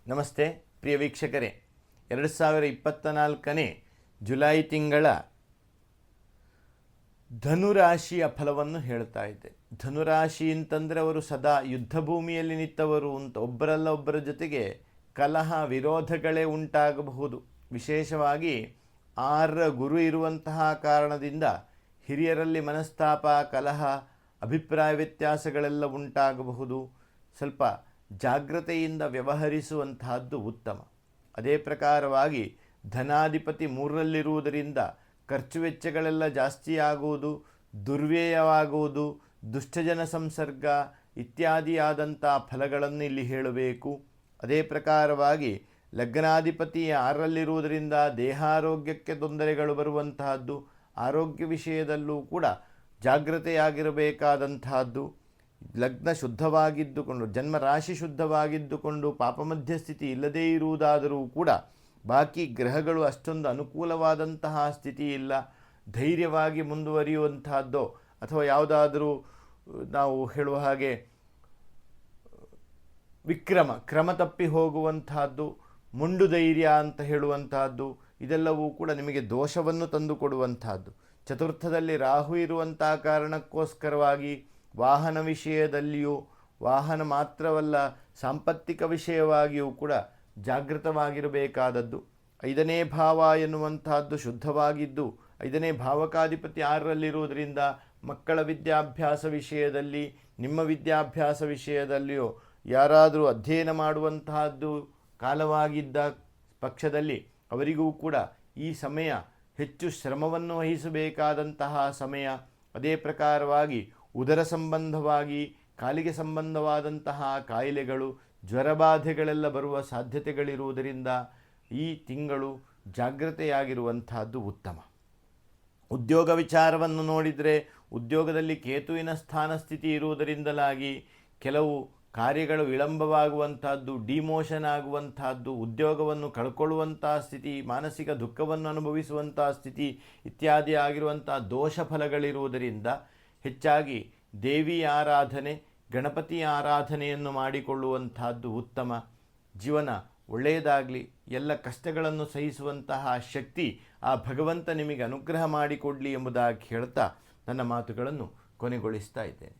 ನಮಸ್ತೆ ಪ್ರಿಯ ವೀಕ್ಷಕರೇ, 2024ನೇ ಜುಲೈ ತಿಂಗಳ ಧನುರಾಶಿಯ ಫಲವನ್ನು ಹೇಳ್ತಾ ಇದ್ದೆ. ಧನುರಾಶಿ ಅಂತಂದರೆ ಅವರು ಸದಾ ಯುದ್ಧ ಭೂಮಿಯಲ್ಲಿ ನಿಂತವರು ಅಂತ. ಒಬ್ಬರಲ್ಲ ಒಬ್ಬರ ಜೊತೆಗೆ ಕಲಹ ವಿರೋಧಗಳೇ ಉಂಟಾಗಬಹುದು. ವಿಶೇಷವಾಗಿ 6 ಗುರು ಇರುವಂತಹ ಕಾರಣದಿಂದ ಹಿರಿಯರಲ್ಲಿ ಮನಸ್ತಾಪ, ಕಲಹ, ಅಭಿಪ್ರಾಯ ವ್ಯತ್ಯಾಸಗಳೆಲ್ಲ ಉಂಟಾಗಬಹುದು. ಸ್ವಲ್ಪ ಜಾಗ್ರತೆಯಿಂದ ವ್ಯವಹರಿಸುವಂತಹದ್ದು ಉತ್ತಮ. ಅದೇ ಪ್ರಕಾರವಾಗಿ ಧನಾಧಿಪತಿ 3ರಲ್ಲಿರುವುದರಿಂದ ಖರ್ಚು ವೆಚ್ಚಗಳೆಲ್ಲ ಜಾಸ್ತಿ ಆಗುವುದು, ದುರ್ವ್ಯಯವಾಗುವುದು, ದುಷ್ಟಜನ ಸಂಸರ್ಗ ಇತ್ಯಾದಿಯಾದಂಥ ಫಲಗಳನ್ನು ಇಲ್ಲಿ ಹೇಳಬೇಕು. ಅದೇ ಪ್ರಕಾರವಾಗಿ ಲಗ್ನಾಧಿಪತಿ 6ರಲ್ಲಿರುವುದರಿಂದ ದೇಹಾರೋಗ್ಯಕ್ಕೆ ತೊಂದರೆಗಳು ಬರುವಂತಹದ್ದು, ಆರೋಗ್ಯ ವಿಷಯದಲ್ಲೂ ಕೂಡ ಜಾಗ್ರತೆಯಾಗಿರಬೇಕಾದಂತಹದ್ದು. ಲಗ್ನ ಶುದ್ಧವಾಗಿದ್ದುಕೊಂಡು, ಜನ್ಮರಾಶಿ ಶುದ್ಧವಾಗಿದ್ದುಕೊಂಡು ಪಾಪ ಮಧ್ಯಸ್ಥಿತಿ ಇಲ್ಲದೇ ಇರುವುದಾದರೂ ಕೂಡ ಬಾಕಿ ಗ್ರಹಗಳು ಅಷ್ಟೊಂದು ಅನುಕೂಲವಾದಂತಹ ಸ್ಥಿತಿ ಇಲ್ಲ. ಧೈರ್ಯವಾಗಿ ಮುಂದುವರಿಯುವಂತಹದ್ದು ಅಥವಾ ಯಾವುದಾದರೂ ನಾವು ಹೇಳುವ ಹಾಗೆ ಕ್ರಮ ತಪ್ಪಿ ಹೋಗುವಂತಹದ್ದು, ಮೊಂಡು ಧೈರ್ಯ ಅಂತ ಹೇಳುವಂತಹದ್ದು, ಇದೆಲ್ಲವೂ ಕೂಡ ನಿಮಗೆ ದೋಷವನ್ನು ತಂದುಕೊಡುವಂತಹದ್ದು. ಚತುರ್ಥದಲ್ಲಿ ರಾಹು ಇರುವಂತಹ ಕಾರಣಕ್ಕೋಸ್ಕರವಾಗಿ ವಾಹನ ವಿಷಯದಲ್ಲಿಯೂ, ವಾಹನ ಮಾತ್ರವಲ್ಲ ಸಾಂಪತ್ತಿಕ ವಿಷಯವಾಗಿಯೂ ಕೂಡ ಜಾಗೃತವಾಗಿರಬೇಕಾದದ್ದು. 5ನೇ ಭಾವ ಎನ್ನುವಂತಹದ್ದು ಶುದ್ಧವಾಗಿದ್ದು, 5ನೇ ಭಾವಕಾಧಿಪತಿ 6ರಲ್ಲಿರುವುದರಿಂದ ಮಕ್ಕಳ ವಿದ್ಯಾಭ್ಯಾಸ ವಿಷಯದಲ್ಲಿ, ನಿಮ್ಮ ವಿದ್ಯಾಭ್ಯಾಸ ವಿಷಯದಲ್ಲಿಯೂ ಯಾರಾದರೂ ಅಧ್ಯಯನ ಮಾಡುವಂತಹದ್ದು ಕಾಲವಾಗಿದ್ದ ಪಕ್ಷದಲ್ಲಿ ಅವರಿಗೂ ಕೂಡ ಈ ಸಮಯ ಹೆಚ್ಚು ಶ್ರಮವನ್ನು ವಹಿಸಬೇಕಾದಂತಹ ಸಮಯ. ಅದೇ ಪ್ರಕಾರವಾಗಿ ಉದರ ಸಂಬಂಧವಾಗಿ, ಕಾಲಿಗೆ ಸಂಬಂಧವಾದಂತಹ ಕಾಯಿಲೆಗಳು, ಜ್ವರಬಾಧೆಗಳೆಲ್ಲ ಬರುವ ಸಾಧ್ಯತೆಗಳಿರುವುದರಿಂದ ಈ ತಿಂಗಳು ಜಾಗ್ರತೆಯಾಗಿರುವಂತಹದ್ದು ಉತ್ತಮ. ಉದ್ಯೋಗ ವಿಚಾರವನ್ನು ನೋಡಿದರೆ, ಉದ್ಯೋಗದಲ್ಲಿ ಕೇತುವಿನ ಸ್ಥಾನಸ್ಥಿತಿ ಇರುವುದರಿಂದಲಾಗಿ ಕೆಲವು ಕಾರ್ಯಗಳು ವಿಳಂಬವಾಗುವಂತಹದ್ದು, ಡಿಮೋಷನ್ ಆಗುವಂತಹದ್ದು, ಉದ್ಯೋಗವನ್ನು ಕಳ್ಕೊಳ್ಳುವಂತಹ ಸ್ಥಿತಿ, ಮಾನಸಿಕ ದುಃಖವನ್ನು ಅನುಭವಿಸುವಂತಹ ಸ್ಥಿತಿ ಇತ್ಯಾದಿ ಆಗಿರುವಂತಹ ದೋಷ ಫಲಗಳಿರುವುದರಿಂದ ಹೆಚ್ಚಾಗಿ ದೇವಿ ಆರಾಧನೆ, ಗಣಪತಿ ಆರಾಧನೆಯನ್ನು ಮಾಡಿಕೊಳ್ಳುವಂತಹದ್ದು ಉತ್ತಮ. ಜೀವನ ಒಳ್ಳೆಯದಾಗಲಿ, ಎಲ್ಲ ಕಷ್ಟಗಳನ್ನು ಸಹಿಸುವಂತಹ ಶಕ್ತಿ ಆ ಭಗವಂತ ನಿಮಗೆ ಅನುಗ್ರಹ ಮಾಡಿಕೊಡಲಿ ಎಂಬುದಾಗಿ ಹೇಳ್ತಾ ನನ್ನ ಮಾತುಗಳನ್ನು ಕೊನೆಗೊಳಿಸ್ತಾ ಇದ್ದೇನೆ.